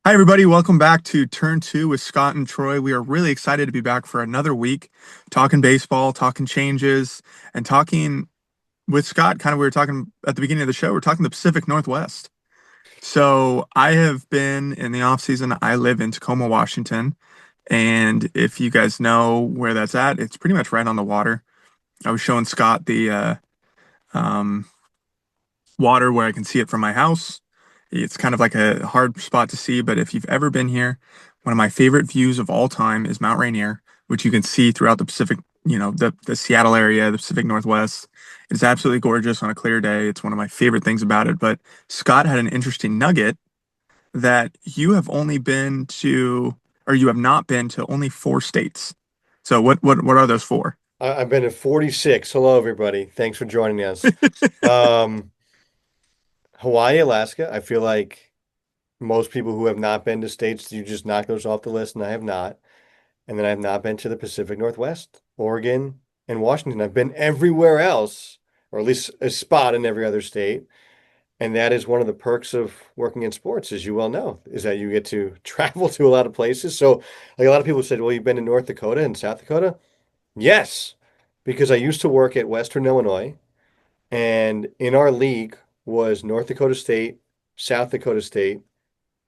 Hi, everybody. Welcome back to Turn Two with Scott and Troy. We are really excited to be back for another week talking baseball, talking changes, and talking with Scott. Kind of, we were talking at the beginning of the show, we're talking the Pacific Northwest. So, I have been in the off season. I live in Tacoma, Washington. And if you guys know where that's at, it's pretty much right on the water. I was showing Scott the um, water where I can see it from my house. It's kind of like a hard spot to see, but if you've ever been here, one of my favorite views of all time is Mount Rainier, which you can see throughout the Pacific, the Seattle area, the Pacific Northwest. It's absolutely gorgeous on a clear day. It's one of my favorite things about it. But Scott had an interesting nugget that you have only been to, or you have not been to only four states. So what are those four? I've been at 46. Hello, everybody. Thanks for joining us. Um, Hawaii, Alaska. I feel like most people who have not been to states, you just knock those off the list, and I have not. And then I have not been to the Pacific Northwest, Oregon, and Washington. I've been everywhere else, or at least a spot in every other state. And that is one of the perks of working in sports, as you well know, is that you get to travel to a lot of places. So, like a lot of people said, well, you've been to North Dakota and South Dakota? Yes, because I used to work at Western Illinois, and in our league was North Dakota State, South Dakota State,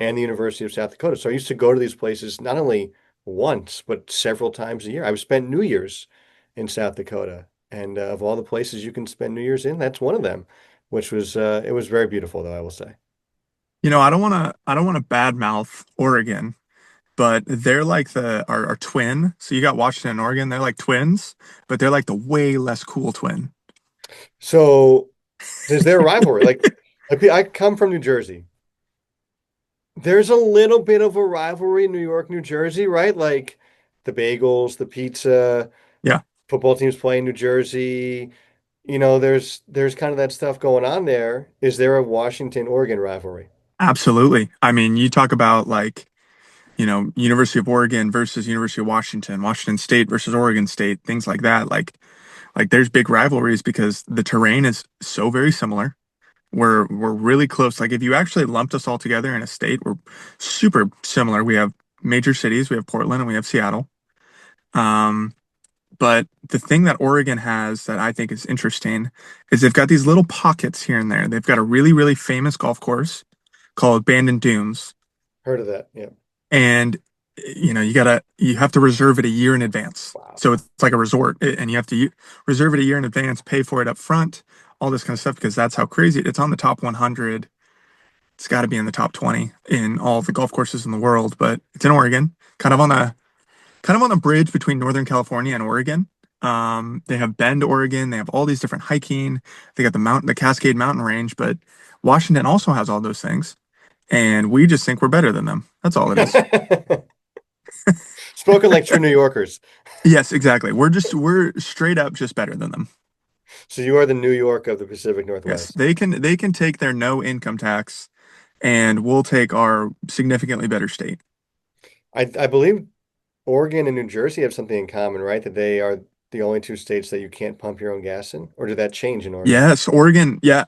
and the University of South Dakota. So I used to go to these places not only once, but several times a year. I've spent New Year's in South Dakota, and of all the places you can spend New Year's in, that's one of them, which was it was very beautiful, though, I will say. I don't want to badmouth Oregon, but they're like our twin. So you got Washington and Oregon, they're like twins, but they're like the way less cool twin. So is there a rivalry? Like I come from New Jersey. There's a little bit of a rivalry in New York, New Jersey, right? Like the bagels, the pizza, Yeah, football teams play in New Jersey. There's kind of that stuff going on there. Is there a Washington Oregon rivalry? absolutely. I mean, you talk about like, University of Oregon versus University of Washington, Washington State versus Oregon State, things like that. Like there's big rivalries because the terrain is so very similar. We're really close. Like if you actually lumped us all together in a state, we're super similar. We have major cities, we have Portland and we have Seattle. Um, But the thing that Oregon has that I think is interesting is they've got these little pockets here and there. They've got a really, really famous golf course called Bandon Dunes. Heard of that? Yeah. And you have to reserve it a year in advance. Wow. So it's like a resort and you have to reserve it a year in advance, pay for it up front, all this kind of stuff because that's how crazy it's on the top 100. It's got to be in the top 20 in all the golf courses in the world, but it's in Oregon, kind of on the bridge between Northern California and Oregon. They have Bend, Oregon. They have all these different hiking. They got the Cascade Mountain Range, but Washington also has all those things, and we just think we're better than them. That's all it is. Spoken like true New Yorkers. Yes, exactly. We're straight up just better than them. So you are the New York of the Pacific Yes, Northwest. they can take their no income tax, and we'll take our significantly better state. I believe Oregon and New Jersey have something in common, right? That they are the only two states that you can't pump your own gas in, or did that change in Oregon? Yes, Oregon. Yeah,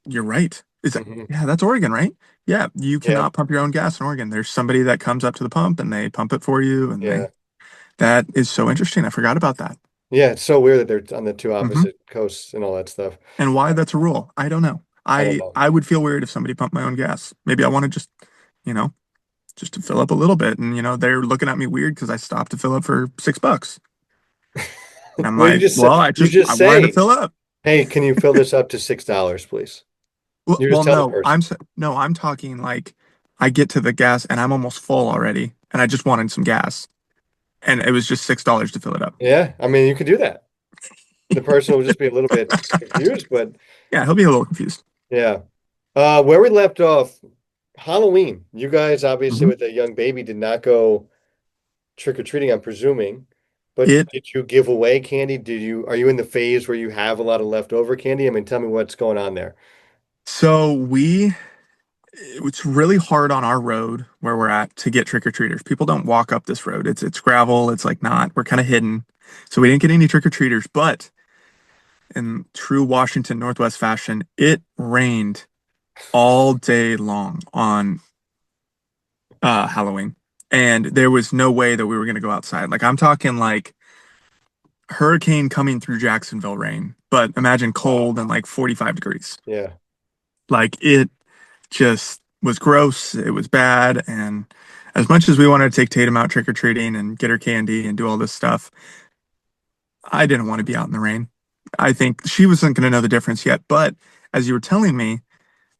you're right. Hmm. Yeah, that's Oregon, right? Yeah, you Yeah, cannot pump your own gas in Oregon. There's somebody that comes up to the pump and they pump it for you, and yeah, that is so interesting. I forgot about that. yeah. It's so weird that they're on the two Hmm. opposite coasts and all that stuff. And why that's a rule, I don't know. I don't I know. I would feel weird if somebody pumped my own gas. Maybe I want to you know, just to fill up a little bit, and they're looking at me weird because I stopped to fill up for $6. And I'm Well, like, well, you I just wanted to say, fill up. "Hey, can you fill this up to $6, please?" Well, You just well, tell the no, person. no, I'm talking like I get to the gas and I'm almost full already, and I just wanted some gas, and it was just $6 to fill it up. Yeah, I mean, you could do that. The person will just be a little bit confused, but Yeah, he'll be a little confused. yeah. Where we left off, Halloween. You guys obviously Mhm. with a young baby did not go trick-or-treating, I'm presuming. But It did you give away candy? Are you in the phase where you have a lot of leftover candy? I mean, tell me what's going on there. so it's really hard on our road where we're at to get trick-or-treaters. People don't walk up this road. It's gravel. It's like not. We're kind of hidden. So we didn't get any trick-or-treaters, but in true Washington Northwest fashion, it rained all day long on Halloween. And there was no way that we were going to go outside. Like I'm talking like hurricane coming through Jacksonville rain, but imagine cold and like 45 degrees. Yeah. Like it just was gross. It was bad. And as much as we wanted to take Tatum out trick or treating and get her candy and do all this stuff, I didn't want to be out in the rain. I think she wasn't going to know the difference yet. But as you were telling me,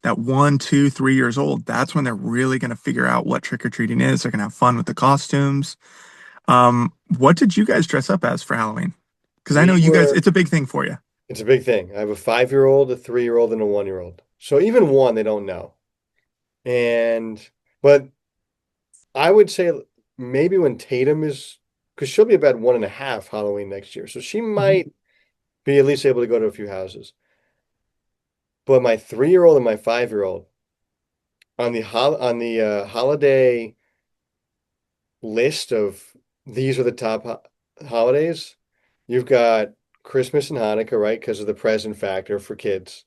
that 1, 2, 3 years old, that's when they're really going to figure out what trick or treating is. They're going to have fun with the costumes. What did you guys dress up as for Halloween? Because I know We you guys, were, it's a big thing for you. it's a big thing. I have a 5-year-old, a 3-year-old, and a 1-year-old. So even one, they don't know. And, but I would say maybe when Tatum is, because she'll be about 1.5 Halloween next year. So she Mhm. might be at least able to go to a few houses. But my 3-year-old and my 5-year-old on the holiday list of these are the top holidays, you've got Christmas and Hanukkah, right? Because of the present factor for kids.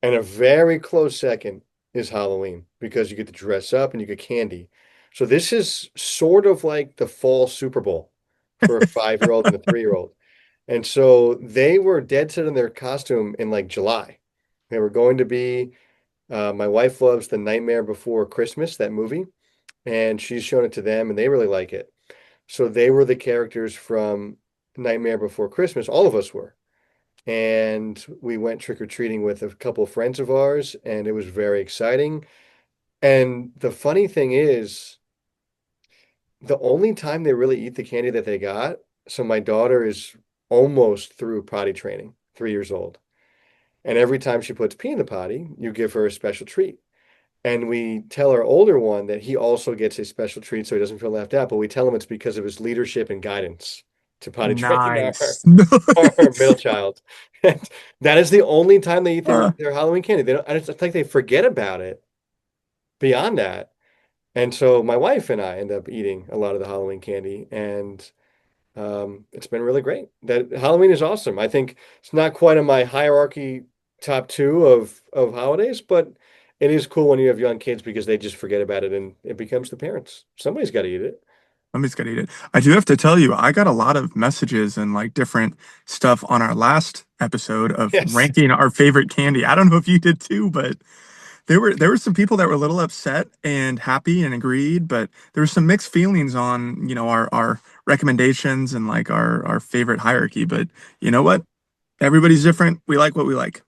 And a very close second is Halloween because you get to dress up and you get candy. So this is sort of like the fall Super Bowl for a 5-year-old and a 3-year-old. And so they were dead set in their costume in like July. They were going to be, my wife loves The Nightmare Before Christmas, that movie, and she's shown it to them and they really like it. So they were the characters from Nightmare Before Christmas. All of us were. And we went trick-or-treating with a couple of friends of ours, and it was very exciting. And the funny thing is, the only time they really eat the candy that they got, so my daughter is almost through potty training, 3 years old. And every time she puts pee in the potty, you give her a special treat. And we tell our older one that he also gets a special treat so he doesn't feel left out, but we tell him it's because of his leadership and guidance to potty train our, Nice. our middle Nice. child. That is the only time they eat their, Uh, their Halloween candy. They don't, it's like they forget about it beyond that. And so my wife and I end up eating a lot of the Halloween candy, and it's been really great. That Halloween is awesome. I think it's not quite on my hierarchy top two of holidays, but it is cool when you have young kids because they just forget about it and it becomes the parents. Somebody's got to eat it. Somebody's got to eat it. I do have to tell you, I got a lot of messages and like different stuff on our last episode of Yes. ranking our favorite candy. I don't know if you did too, but there were some people that were a little upset and happy and agreed, but there were some mixed feelings on, our recommendations and like our favorite hierarchy. But you know what? Everybody's different. We like what we like.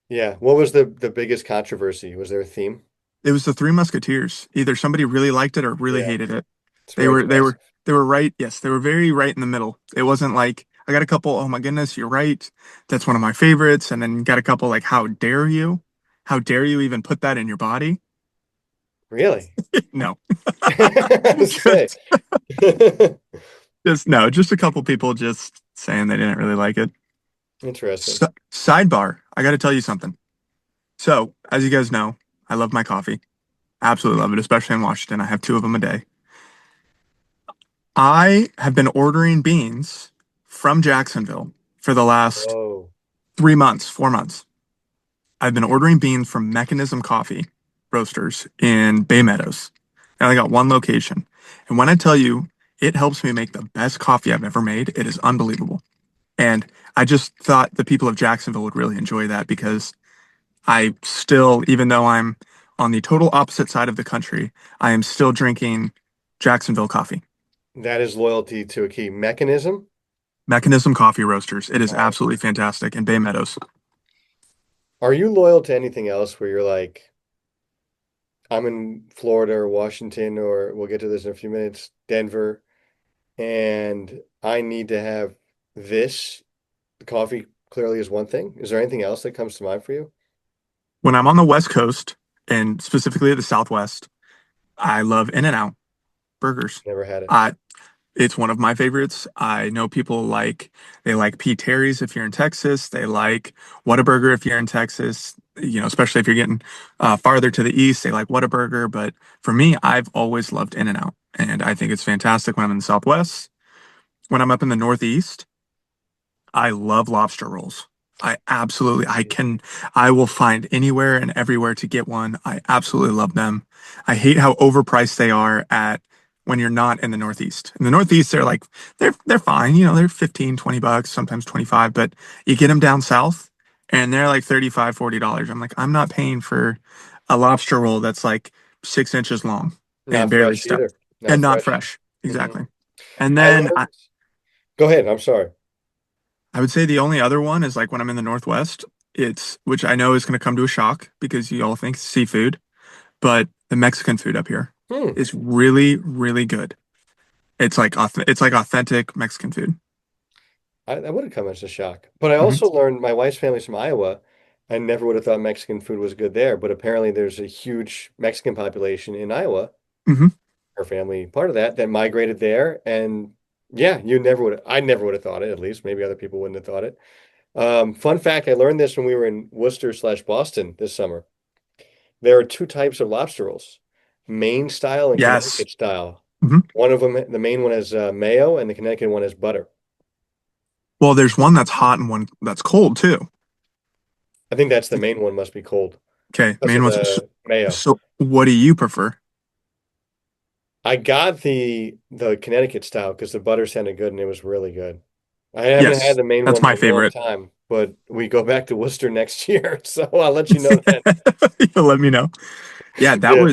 Yeah. What was the biggest controversy? Was there a theme? It was the Three Musketeers. Either somebody really liked it or really Yeah. hated it. It's They very were they were divisive. they were right. Yes, they were very right in the middle. It wasn't like I got a couple, oh my goodness, you're right. That's one of my favorites. And then got a couple like, how dare you? How dare you even put that in your body? Really? No. I was gonna say. Just, just no, just a couple people just saying they didn't really like it. Interesting. Sidebar, I got to tell you something. So, as you guys know, I love my coffee. Absolutely love it, especially in Washington. I have two of them a day. I have been ordering beans from Jacksonville for the last Oh, 3 months, 4 months. I've been ordering beans from Mechanism Coffee Roasters in Bay Meadows. And I got one location. And when I tell you, it helps me make the best coffee I've ever made, it is unbelievable. And I just thought the people of Jacksonville would really enjoy that because I still, even though I'm on the total opposite side of the country, I am still drinking Jacksonville coffee. that is loyalty to a key mechanism. Mechanism Coffee Roasters. It is Wow. absolutely fantastic in Bay Meadows. Are you loyal to anything else where you're like, I'm in Florida or Washington, or we'll get to this in a few minutes, Denver, and I need to have this. Coffee clearly is one thing. Is there anything else that comes to mind for you? When I'm on the West Coast and specifically the Southwest, I love In-N-Out burgers. Never had it. Uh, it's one of my favorites. I know people they like P. Terry's if you're in Texas. They like Whataburger if you're in Texas. Especially if you're getting farther to the east, they like Whataburger. But for me, I've always loved In-N-Out, and I think it's fantastic when I'm in the Southwest. When I'm up in the Northeast, I love lobster rolls. I will find anywhere and everywhere to get one. I absolutely love them. I hate how overpriced they are at when you're not in the Northeast. In the Northeast, they're fine. They're 15, $20, sometimes 25, but you get them down south and they're like 35, $40. I'm like, I'm not paying for a lobster roll that's like 6 inches long and Not barely fresh stuffed either. and Not not fresh. fresh. Hmm. Exactly. And I then learned. Go ahead. I'm sorry. I would say the only other one is like when I'm in the Northwest, which I know is going to come to a shock because you all think seafood, but the Mexican food up here Hmm. is really, really good. It's like authentic Mexican food. I would have come as a shock. But I Hmm. also learned my wife's family's from Iowa. I never would have thought Mexican food was good there, but apparently there's a huge Mexican population in Iowa. Hmm. Her family, part of that migrated there. And yeah, I never would have thought it, at least. Maybe other people wouldn't have thought it. Fun fact, I learned this when we were in Worcester/Boston this summer. There are two types of lobster rolls, Maine style and Yes. Connecticut style. Hmm. One of them, the Maine one has mayo, and the Connecticut one has butter. Well, there's one that's hot and one that's cold too. I think that's the Maine one must be cold Okay, because main of ones. So, the mayo. so what do you prefer? I got the Connecticut style because the butter sounded good and it was really good. I haven't had Yes, the Maine that's one in my a long favorite. time, but we go back to Worcester next year, so I'll let you know then. You'll let me know. Yeah, Yeah,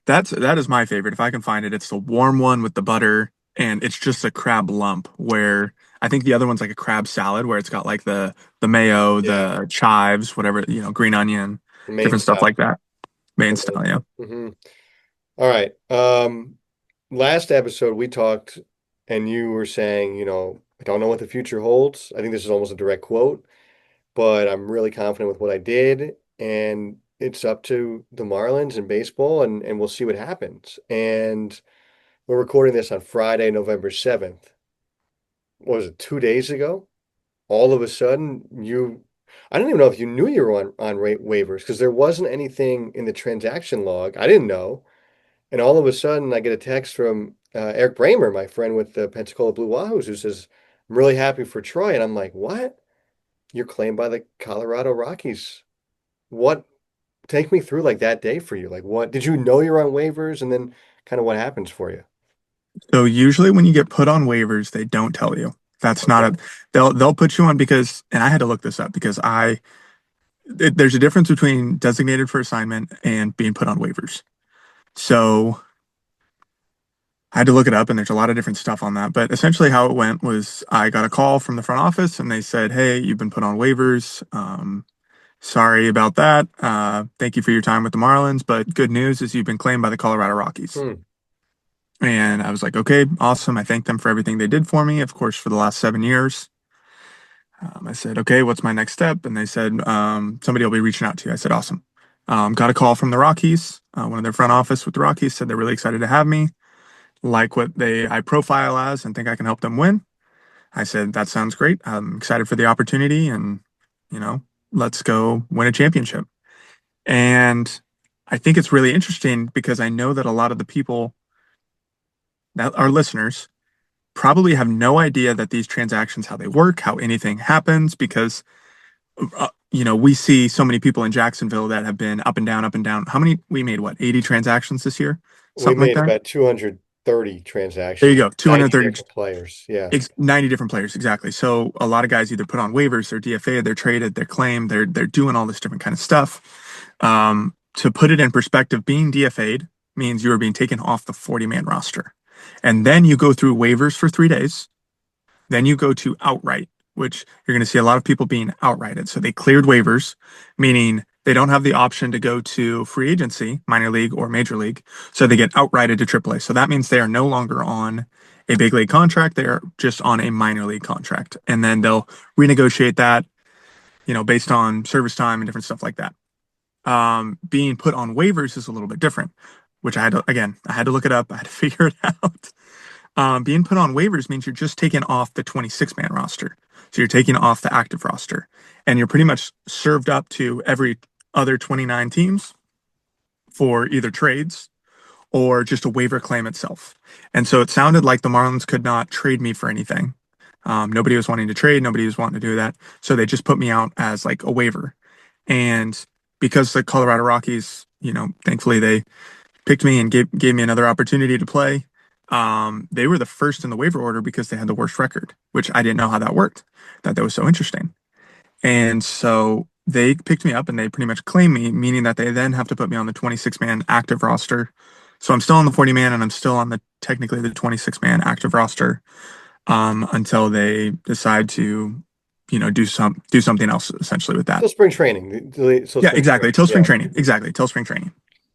that is my favorite. If I can find it, it's the warm one with the butter, and it's just a crab lump. Where I think the other one's like a crab salad, where it's got like the mayo, yeah, the chives, whatever, green onion, the Maine different stuff like style. that. Main The Maine style, yeah. style. All right. Last episode we talked, and you were saying, I don't know what the future holds. I think this is almost a direct quote, but I'm really confident with what I did, and it's up to the Marlins and baseball, and we'll see what happens. And we're recording this on Friday, November 7th. What was it, 2 days ago? All of a sudden, I don't even know if you knew you were on rate waivers because there wasn't anything in the transaction log. I didn't know. And all of a sudden, I get a text from Eric Bramer, my friend with the Pensacola Blue Wahoos, who says, I'm really happy for Troy. And I'm like, what? You're claimed by the Colorado Rockies. What? Take me through like that day for you. Like, what? Did you know you're on waivers? And then kind of what happens for you? So usually when you get put on waivers, they don't tell you. That's not Okay. a they'll put you on because, and I had to look this up because there's a difference between designated for assignment and being put on waivers. So I had to look it up, and there's a lot of different stuff on that. But essentially, how it went was I got a call from the front office, and they said, "Hey, you've been put on waivers. Sorry about that. Thank you for your time with the Marlins, but good news is you've been claimed by the Colorado Rockies." Hmm. And I was like, "Okay, awesome. I thank them for everything they did for me, of course, for the last 7 years." I said, "Okay, what's my next step?" And they said, "Somebody will be reaching out to you." I said, "Awesome." Got a call from the Rockies. One of their front office with the Rockies said they're really excited to have me, like what I profile as, and think I can help them win. I said, that sounds great. I'm excited for the opportunity and, you know, let's go win a championship. And I think it's really interesting because I know that a lot of the people that are listeners probably have no idea that these transactions, how they work, how anything happens, because, we see so many people in Jacksonville that have been up and down, up and down. How many? We made what, 80 transactions this year? We Something like made that. about 230 There you transactions, go. 90 230. different players. Yeah. 90 different players, exactly. So a lot of guys either put on waivers, they're DFA, they're traded, they're claimed, they're doing all this different kind of stuff. To put it in perspective, being DFA'd means you are being taken off the 40-man roster. And then you go through waivers for 3 days. Then you go to outright, which you're going to see a lot of people being outrighted. So they cleared waivers, meaning they don't have the option to go to free agency, minor league or major league. So they get outrighted to AAA. So that means they are no longer on a big league contract. They're just on a minor league contract. And then they'll renegotiate that, based on service time and different stuff like that. Being put on waivers is a little bit different, which I had to look it up. I had to figure it out. Being put on waivers means you're just taking off the 26-man roster. So you're taking off the active roster and you're pretty much served up to every other 29 teams for either trades or just a waiver claim itself. And so it sounded like the Marlins could not trade me for anything. Nobody was wanting to trade, nobody was wanting to do that. So they just put me out as like a waiver. And because the Colorado Rockies, thankfully they picked me and gave me another opportunity to play. They were the first in the waiver order because they had the worst record, which I didn't know how that worked. That was so interesting. And so they picked me up and they pretty much claimed me, meaning that they then have to put me on the 26-man active roster. So I'm still on the 40-man and I'm still on the technically the 26-man active roster until they decide to, do something else essentially with that. Still spring training. Still Yeah, spring exactly. training. Till spring Yeah. training. Exactly. Till spring training.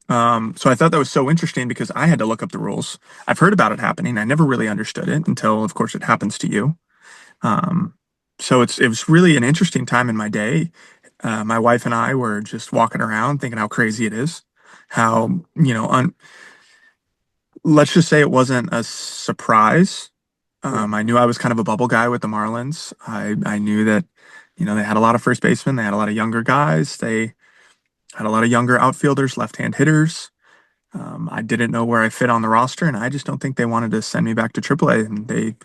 So I thought that was so interesting because I had to look up the rules. I've heard about it happening. I never really understood it until, of course, it happens to you. Um, so it was really an interesting time in my day. My wife and I were just walking around thinking how crazy it is. How, let's just say it wasn't a surprise. Hmm. I knew I was kind of a bubble guy with the Marlins. I knew that, they had a lot of first basemen. They had a lot of younger guys. They had a lot of younger outfielders, left-hand hitters. I didn't know where I fit on the roster, and I just don't think they wanted to send me back to AAA. And they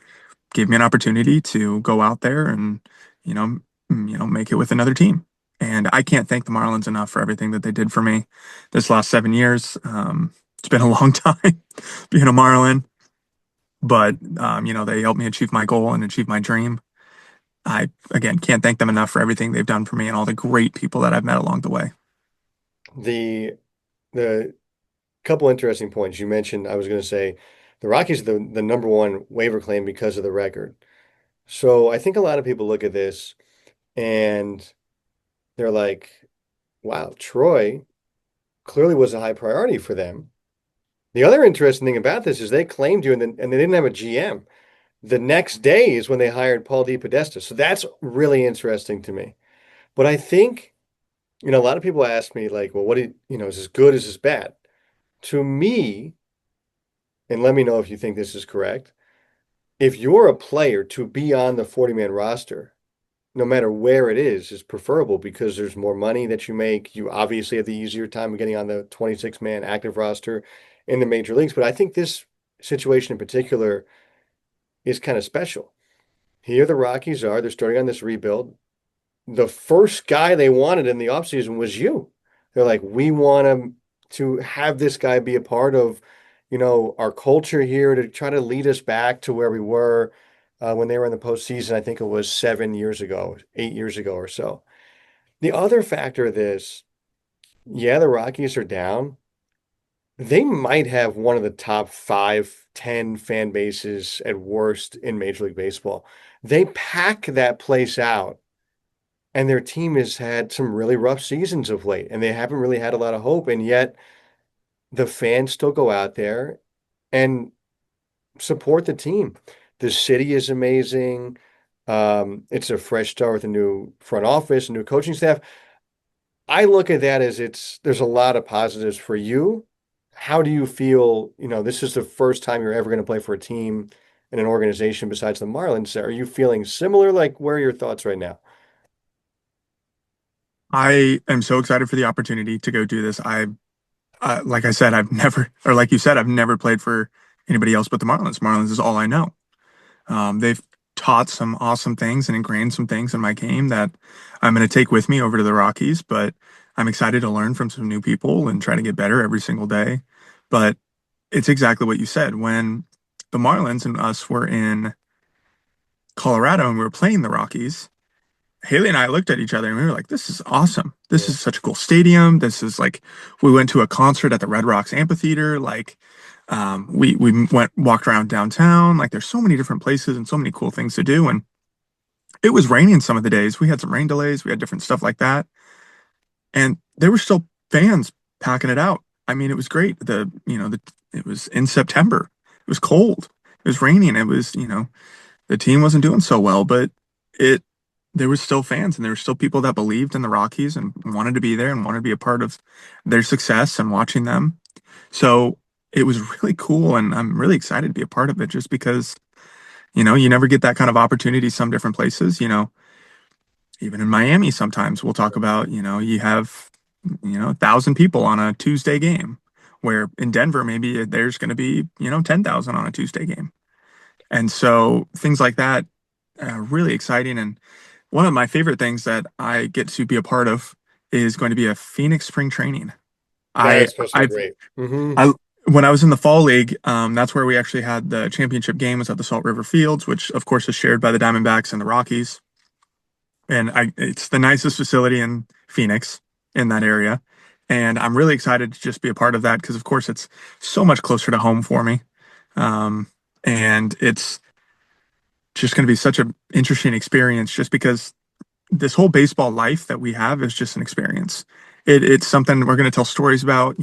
gave me an opportunity to go out there and, make it with another team. And I can't thank the Marlins enough for everything that they did for me this last 7 years. It's been a long time being a Marlin, but they helped me achieve my goal and achieve my dream. I again can't thank them enough for everything they've done for me and all the great people that I've met along the way. The the couple interesting points you mentioned. I was going to say the Rockies are the number one waiver claim because of the record. So I think a lot of people look at this and they're like, "Wow, Troy clearly was a high priority for them." The other interesting thing about this is they claimed you and they didn't have a GM. The next day is when they hired Paul DePodesta. So that's really interesting to me. But I think, a lot of people ask me like, well, is this good? Is this bad? To me, and let me know if you think this is correct. If you're a player to be on the 40-man roster, no matter where it is preferable because there's more money that you make. You obviously have the easier time of getting on the 26-man active roster in the major leagues. But I think this situation in particular is kind of special. Here the Rockies are, they're starting on this rebuild. The first guy they wanted in the offseason was you. They're like, we want to have this guy be a part of, our culture here to try to lead us back to where we were when they were in the postseason. I think it was 7 years ago, 8 years ago or so. The other factor of this, yeah, the Rockies are down. They might have one of the top 5, 10 fan bases at worst in Major League Baseball. They pack that place out. And their team has had some really rough seasons of late, and they haven't really had a lot of hope. And yet the fans still go out there and support the team. The city is amazing. It's a fresh start with a new front office, a new coaching staff. I look at that as there's a lot of positives for you. How do you feel? This is the first time you're ever going to play for a team in an organization besides the Marlins. Are you feeling similar? Like, where are your thoughts right now? I am so excited for the opportunity to go do this. Like I said, I've never, or like you said, I've never played for anybody else but the Marlins. Marlins is all I know. They've taught some awesome things and ingrained some things in my game that I'm going to take with me over to the Rockies, but I'm excited to learn from some new people and try to get better every single day. But it's exactly what you said. When the Marlins and us were in Colorado and we were playing the Rockies, Haley and I looked at each other and we were like, this is awesome. This Yeah. is such a cool stadium. This is like, we went to a concert at the Red Rocks Amphitheater. Like, we walked around downtown. Like, there's so many different places and so many cool things to do. And it was raining some of the days. We had some rain delays. We had different stuff like that. And there were still fans packing it out. I mean, it was great. It was in September. It was cold. It was raining. It was, the team wasn't doing so well, but it there was still fans and there were still people that believed in the Rockies and wanted to be there and wanted to be a part of their success and watching them. So it was really cool and I'm really excited to be a part of it just because, you never get that kind of opportunity some different places, even in Miami sometimes we'll talk about, you have, 1,000 people on a Tuesday game, where in Denver maybe there's going to be, 10,000 on a Tuesday game. And so things like that, really exciting. And one of my favorite things that I get to be a part of is going to be a Phoenix spring training. I That's supposed to be I've great. Hmm. I when I was in the fall league, that's where we actually had the championship game was at the Salt River Fields, which of course is shared by the Diamondbacks and the Rockies. And it's the nicest facility in Phoenix in that area. And I'm really excited to just be a part of that because, of course, it's so much closer to home for me. Um, and it's just going to be such an interesting experience just because this whole baseball life that we have is just an experience. It's something we're going to tell stories about,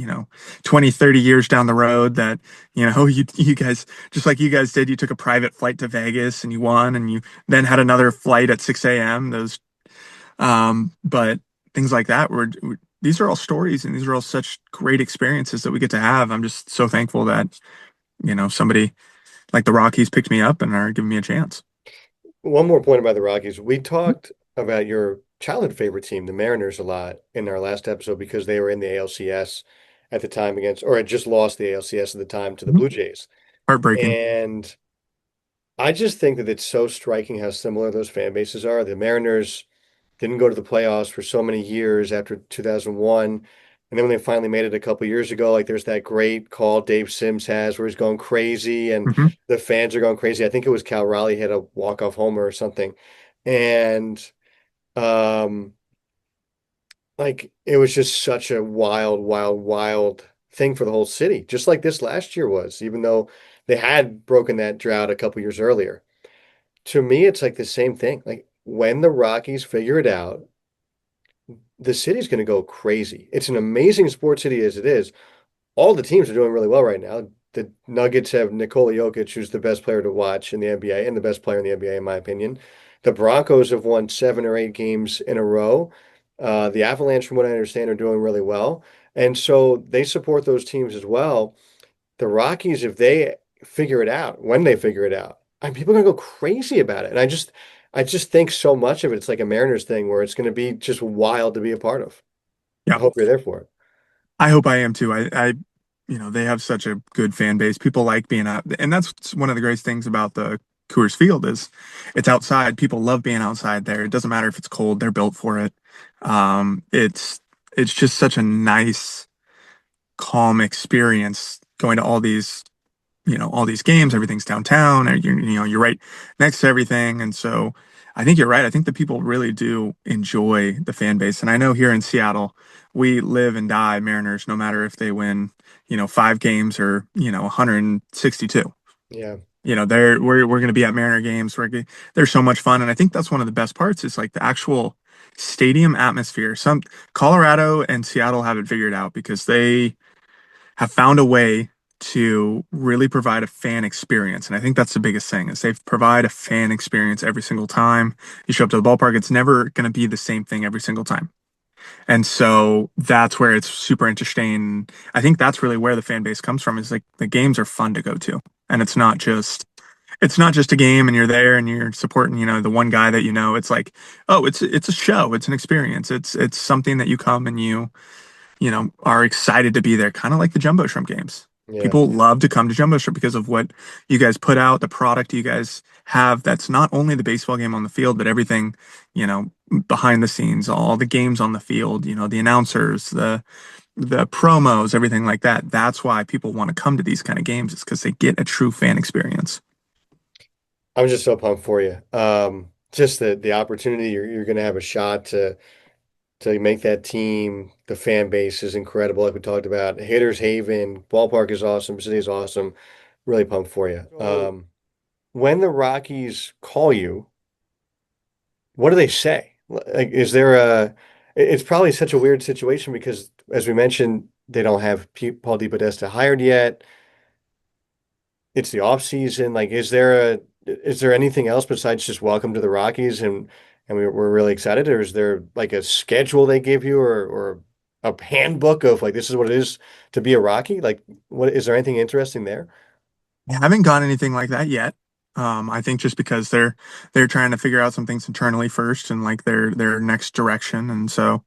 20, 30 years down the road that, you guys, just like you guys did, you took a private flight to Vegas and you won and you then had another flight at 6 a.m. But things like that these are all stories and these are all such great experiences that we get to have. I'm just so thankful that, somebody like the Rockies picked me up and are giving me a chance. One more point about the Rockies. We talked about your childhood favorite team, the Mariners, a lot in our last episode because they were in the ALCS at the time against, or had just lost the ALCS at the time to the Mhm. Blue Jays. Heartbreaking. And I just think that it's so striking how similar those fan bases are. The Mariners didn't go to the playoffs for so many years after 2001. And then when they finally made it a couple years ago, like there's that great call Dave Sims has where he's going crazy and Hmm. the fans are going crazy. I think it was Cal Raleigh hit a walk-off homer or something. And um like it was just such a wild, wild, wild thing for the whole city, just like this last year was, even though they had broken that drought a couple years earlier. To me, it's like the same thing. Like when the Rockies figure it out, the city's going to go crazy. It's an amazing sports city as it is. All the teams are doing really well right now. The Nuggets have Nikola Jokic, who's the best player to watch in the NBA and the best player in the NBA, in my opinion. The Broncos have won 7 or 8 games in a row. The Avalanche, from what I understand, are doing really well. And so they support those teams as well. The Rockies, if they figure it out, when they figure it out, I mean, people are gonna go crazy about it. And I just think so much of it. It's like a Mariners thing where it's gonna be just wild to be a part of. I Yeah. hope you're there for it. I hope I am too. They have such a good fan base. People like being out, and that's one of the great things about the Coors Field is it's outside. People love being outside there. It doesn't matter if it's cold; they're built for it. It's just such a nice, calm experience going to all these games. Everything's downtown, and you're right next to everything. And so I think you're right. I think the people really do enjoy the fan base. And I know here in Seattle, we live and die Mariners, no matter if they win, 5 games or, 162. Yeah. We're going to be at Mariner games. They're so much fun. And I think that's one of the best parts is like the actual stadium atmosphere. Some Colorado and Seattle have it figured out because they have found a way to really provide a fan experience. And I think that's the biggest thing is they provide a fan experience every single time you show up to the ballpark. It's never going to be the same thing every single time. And so that's where it's super interesting. I think that's really where the fan base comes from is like the games are fun to go to. And it's not just a game and you're there and you're supporting, the one guy that you know. It's like, oh, it's a show, it's an experience. It's something that you come and are excited to be there, kind of like the Jumbo Shrimp games. Yeah. People love to come to Jumbo Shrimp because of what you guys put out, the product you guys have. That's not only the baseball game on the field, but everything, behind the scenes, all the games on the field, the announcers, the promos, everything like that. That's why people want to come to these kind of games, is because they get a true fan experience. I'm just so pumped for you. Just the opportunity you're gonna have a shot to make that team. The fan base is incredible, like we talked about. Hitters Haven, ballpark is awesome, city is awesome. Really pumped for you. When the Rockies call you, what do they say? Like, is there a? It's probably such a weird situation because, as we mentioned, they don't have Paul DePodesta hired yet. It's the off season. Like, is there anything else besides just welcome to the Rockies and we're really excited, or is there like a schedule they give you or a handbook of like this is what it is to be a Rocky? Like, what is there anything interesting there? I haven't got anything like that yet. I think just because they're trying to figure out some things internally first and like their next direction. And so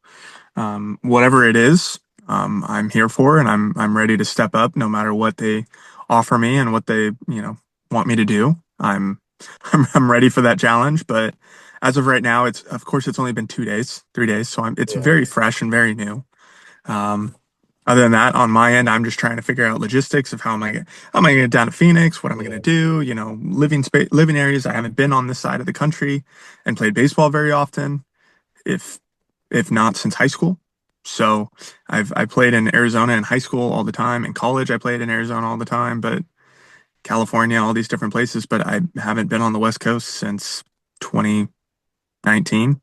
whatever it is, I'm here for, and I'm ready to step up no matter what they offer me and what they want me to do. I'm ready for that challenge. But as of right now, it's of course it's only been 2 days, 3 days, so it's Yeah. very fresh and very new. Um, Other than that, on my end, I'm just trying to figure out logistics of how am I going to get down to Phoenix? What am I going to Yeah. do? Living areas. I haven't been on this side of the country and played baseball very often, if if not since high school. So I played in Arizona in high school all the time. In college, I played in Arizona all the time, but California, all these different places. But I haven't been on the West Coast since 2019.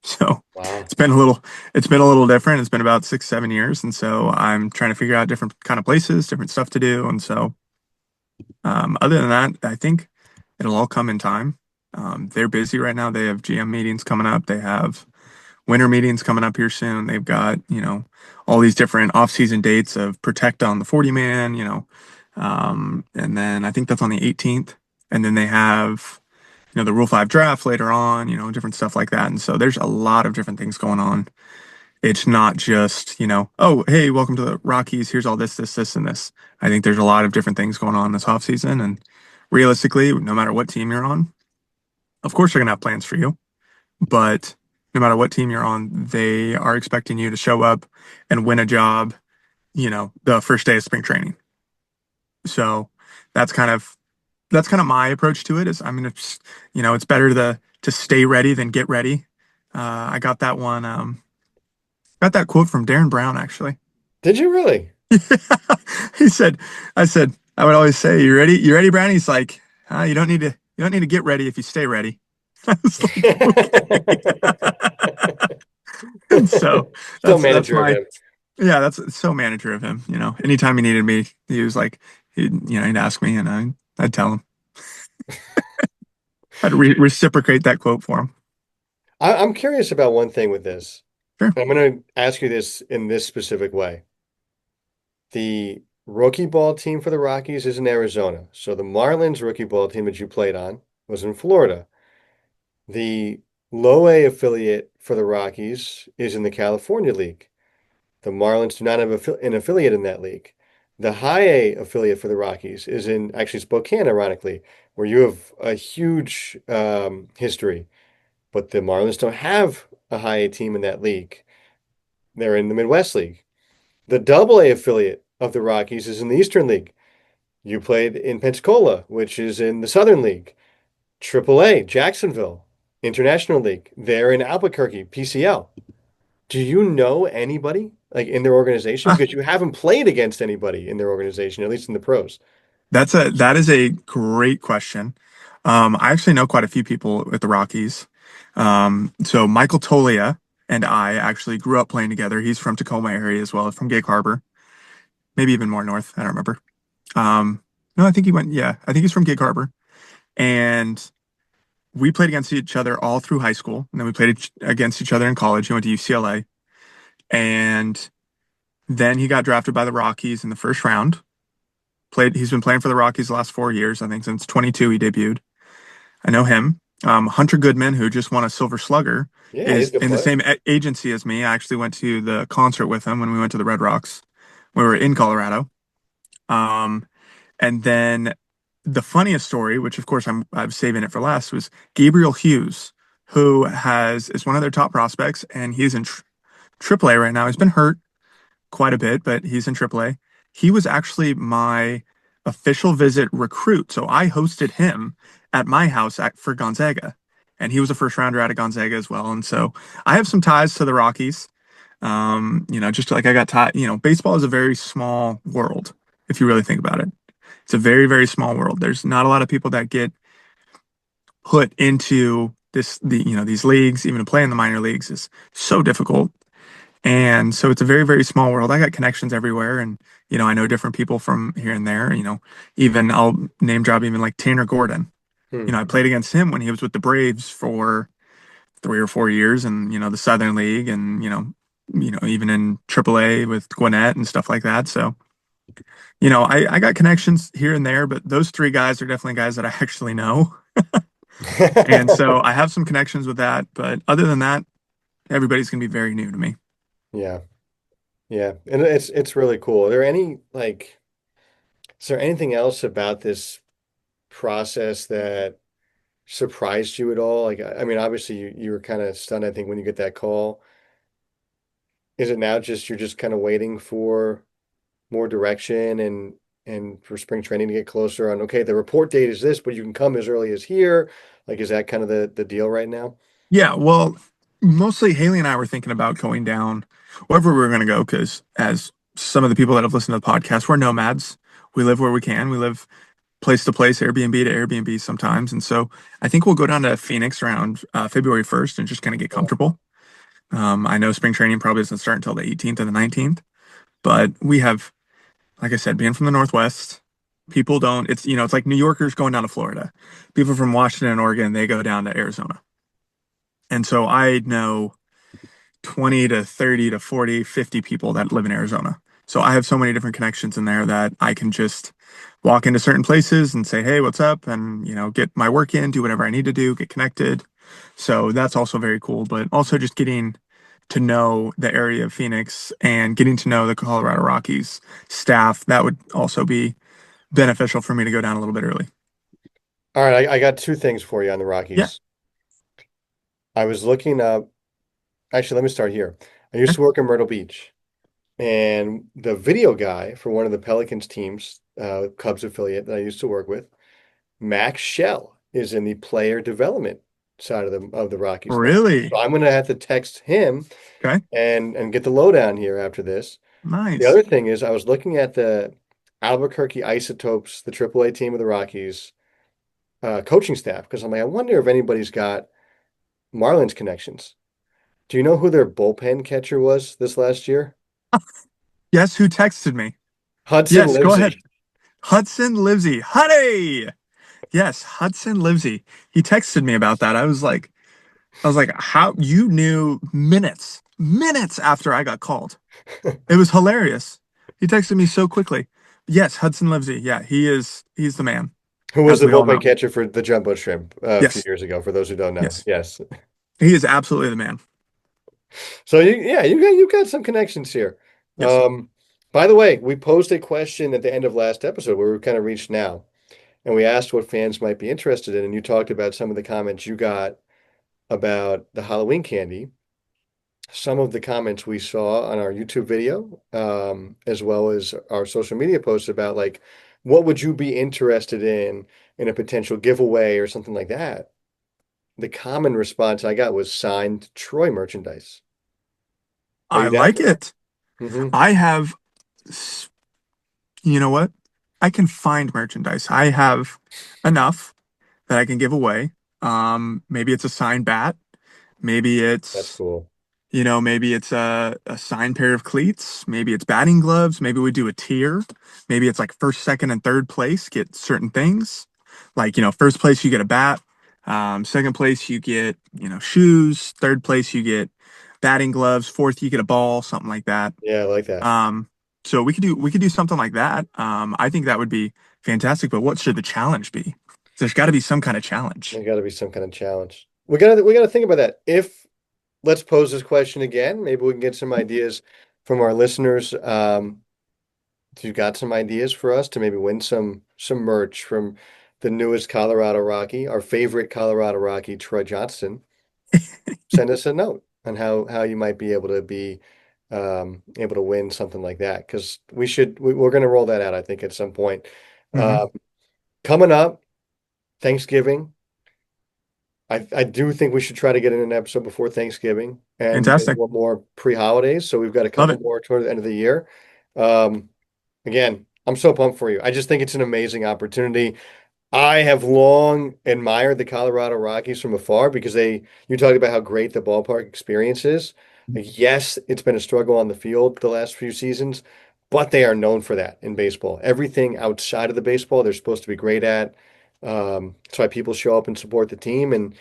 So Wow. it's been a little it's been a little different. It's been about 6, 7 years. And so I'm trying to figure out different kind of places, different stuff to do. And so other than that, I think it'll all come in time. They're busy right now. They have GM meetings coming up. They have winter meetings coming up here soon. They've got, all these different off-season dates of Protect on the 40 man, and then I think that's on the 18th. And then they have the Rule 5 draft later on, different stuff like that. And so there's a lot of different things going on. It's not just, oh, hey, welcome to the Rockies. Here's all this, this, this, and this. I think there's a lot of different things going on this offseason. And realistically, no matter what team you're on, of course they're going to have plans for you. But no matter what team you're on, they are expecting you to show up and win a job, the first day of spring training. So that's kind of that's kind of my approach to it is I'm gonna just, it's better to stay ready than get ready. I got that one, got that quote from Darren Brown actually. Did you really? He said, I said, I would always say, you ready? You ready, Brown? He's like, you don't need to get ready if you stay ready. I was like, okay. And so So that's manager of my him. yeah, that's so manager of him. Anytime he needed me, he was like, he'd ask me, and I'd tell him. I'd reciprocate that quote for him. I'm curious about one thing with this. Sure. I'm going to ask you this in this specific way. The rookie ball team for the Rockies is in Arizona. So the Marlins rookie ball team that you played on was in Florida. The low A affiliate for the Rockies is in the California League. The Marlins do not have an affiliate in that league. The high A affiliate for the Rockies is in actually Spokane, ironically, where you have a huge history. But the Marlins don't have a high A team in that league. They're in the Midwest League. The double A affiliate of the Rockies is in the Eastern League. You played in Pensacola, which is in the Southern League. Triple A, Jacksonville, International League. They're in Albuquerque, PCL. Do you know anybody like in their organization? Ah, Because you haven't played against anybody in their organization, at least in the pros. that is a great question. I actually know quite a few people at the Rockies. So Michael Tolia and I actually grew up playing together. He's from Tacoma area as well, from Gig Harbor, maybe even more north. I don't remember. No, I think he went. Yeah, I think he's from Gig Harbor, and we played against each other all through high school, and then we played against each other in college. He went to UCLA, and then he got drafted by the Rockies in the first round. He's been playing for the Rockies the last 4 years. I think since 22 he debuted. I know him. Hunter Goodman, who just won a Silver Slugger, Yeah, he's is a good in the player. same agency as me. I actually went to the concert with him when we went to the Red Rocks. We were in Colorado. Um, and then the funniest story, which of course I'm saving it for last, was Gabriel Hughes, who has is one of their top prospects, and he's in AAA right now. He's been hurt quite a bit, but he's in AAA. He was actually my official visit recruit. So I hosted him at my house for Gonzaga. And he was a first rounder out of Gonzaga as well. And so I have some ties to the Rockies. Just like I got tied, baseball is a very small world, if you really think about it. It's a very, very small world. There's not a lot of people that get put into these leagues, even to play in the minor leagues is so difficult. And so it's a very, very small world. I got connections everywhere. And, I know different people from here and there. Even I'll name drop even like Tanner Gordon. Hmm. I played against him when he was with the Braves for 3 or 4 years and, the Southern League and, even in AAA with Gwinnett and stuff like that. So, I got connections here and there, but those three guys are definitely guys that I actually know. And so I have some connections with that. But other than that, everybody's going to be very new to me. Yeah, yeah, and it's really cool. Are there any like, is there anything else about this process that surprised you at all? Like, I mean, obviously you were kind of stunned, I think, when you get that call. Is it now just you're just kind of waiting for more direction and for spring training to get closer on, okay, the report date is this, but you can come as early as here. Like, is that kind of the deal right now? Yeah, well, mostly Haley and I were thinking about going down wherever we were going to go because, as some of the people that have listened to the podcast, we're nomads. We live where we can. We live place to place, Airbnb to Airbnb sometimes. And so I think we'll go down to Phoenix around February 1st and just kind of get Yeah. comfortable. I know spring training probably doesn't start until the 18th or the 19th, but we have, like I said, being from the Northwest, people don't, it's like New Yorkers going down to Florida. People from Washington and Oregon, they go down to Arizona. And so I know 20 to 30 to 40, 50 people that live in Arizona. So I have so many different connections in there that I can just walk into certain places and say, "Hey, what's up?" and, get my work in, do whatever I need to do, get connected. So that's also very cool, but also just getting to know the area of Phoenix and getting to know the Colorado Rockies staff, that would also be beneficial for me to go down a little bit early. All right, I got two things for you on the Yeah. Rockies. I was looking up, actually, let me start here. I used Okay. to work in Myrtle Beach, and the video guy for one of the Pelicans teams, Cubs affiliate that I used to work with, Max Shell, is in the player development side of the Rockies now. Really? So I'm gonna have to text him Okay. and get the lowdown here after this. The Nice. other thing is I was looking at the Albuquerque Isotopes, the AAA team of the Rockies, coaching staff, because I'm like, I wonder if anybody's got Marlins connections. Do you know who their bullpen catcher was this last year? Guess who texted me? Hudson Yes, go ahead. Livesey. Hudson Livesey. Honey. Yes, Hudson Livesey. He texted me about that. I was like, how you knew minutes after I got called. It was hilarious. He texted me so quickly. Yes, Hudson Livesey. Yeah, he's the man, Who was as the we all bullpen know. catcher for the Jumbo Shrimp a few Yes, years ago, for those who don't know. yes. Yes. He is absolutely the man. So yeah, you got some connections here. Yes. Um, by the way, we posed a question at the end of last episode where we've kind of reached now, and we asked what fans might be interested in, and you talked about some of the comments you got about the Halloween candy. Some of the comments we saw on our YouTube video, as well as our social media posts about like, what would you be interested in a potential giveaway or something like that? The common response I got was signed Troy merchandise. Are I you down like for that? it. Hmm. I have, s- you know what? I can find merchandise. I have enough that I can give away. Maybe it's a signed bat. Maybe That's it's cool. maybe it's a signed pair of cleats. Maybe it's batting gloves. Maybe we do a tier. Maybe it's like first, second, and third place get certain things. Like, first place you get a bat. Second place you get, shoes. Third place you get batting gloves. Fourth you get a ball, something like that. Yeah, I like that. Um, so we could do something like that. I think that would be fantastic. But what should the challenge be? There's got to be some kind of challenge. There's got to be some kind of challenge. We gotta think about that. If Let's pose this question again. Maybe we can get some ideas from our listeners. If you've got some ideas for us to maybe win some merch from the newest Colorado Rocky, our favorite Colorado Rocky, Troy Johnston, send us a note on how you might be able to win something like that. Because we're going to roll that out, I think, at some point. Hmm. Uh, Coming up, Thanksgiving. I do think we should try to get in an episode before Thanksgiving and maybe Fantastic. one more pre-holidays. So we've got a Love couple it. more toward the end of the year. Um, Again, I'm so pumped for you. I just think it's an amazing opportunity. I have long admired the Colorado Rockies from afar because you talked about how great the ballpark experience is. Like, yes, it's been a struggle on the field the last few seasons, but they are known for that in baseball. Everything outside of the baseball, they're supposed to be great at. That's why people show up and support the team. And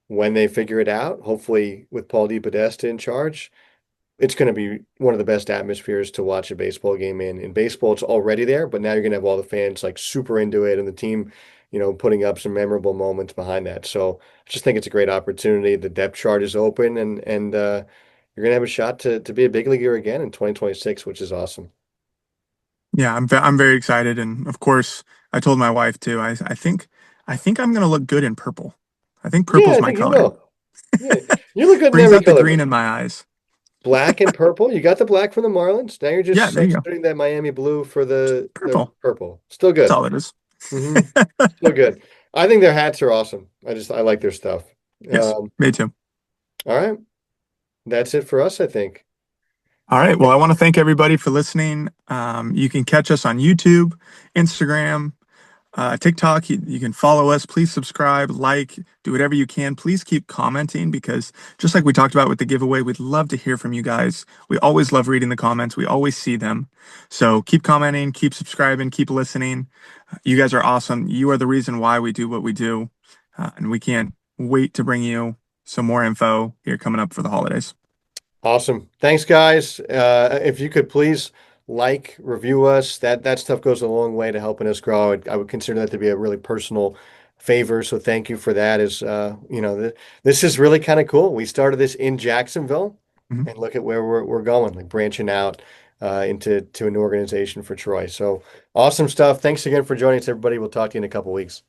when they figure it out, hopefully with Paul DePodesta in charge, it's going to be one of the best atmospheres to watch a baseball game in. In baseball, it's already there, but now you're going to have all the fans like super into it and the team, putting up some memorable moments behind that. So I just think it's a great opportunity. The depth chart is open and you're going to have a shot to be a big leaguer again in 2026, which is awesome. Yeah, I'm very excited, and of course, I told my wife too. I think I'm gonna look good in purple. I think Yeah, purple's I my think you color. will. Yeah, you look good in Brings every out the color, green but in my eyes. black and purple. You got the black from the Marlins. Now you're Yeah, just there you go. substituting that Miami blue for the Purple. purple. Still That's good. all it is. Hmm. Still good. I think their hats are awesome. I like their stuff. Yes, Um, me too. all right. That's it for us, I think. All right. Well, I want to thank everybody for listening. You can catch us on YouTube, Instagram, TikTok. You can follow us. Please subscribe, like, do whatever you can. Please keep commenting because just like we talked about with the giveaway, we'd love to hear from you guys. We always love reading the comments. We always see them. So keep commenting, keep subscribing, keep listening. You guys are awesome. You are the reason why we do what we do. And we can't wait to bring you some more info here coming up for the holidays. Awesome. Thanks, guys. If you could please like, review us, that stuff goes a long way to helping us grow. I would consider that to be a really personal favor. So thank you for that. This is really kind of cool. We started this in Jacksonville, Mhm. and look at where we're going, like branching out into an organization for Troy. So awesome stuff. Thanks again for joining us, everybody. We'll talk to you in a couple weeks.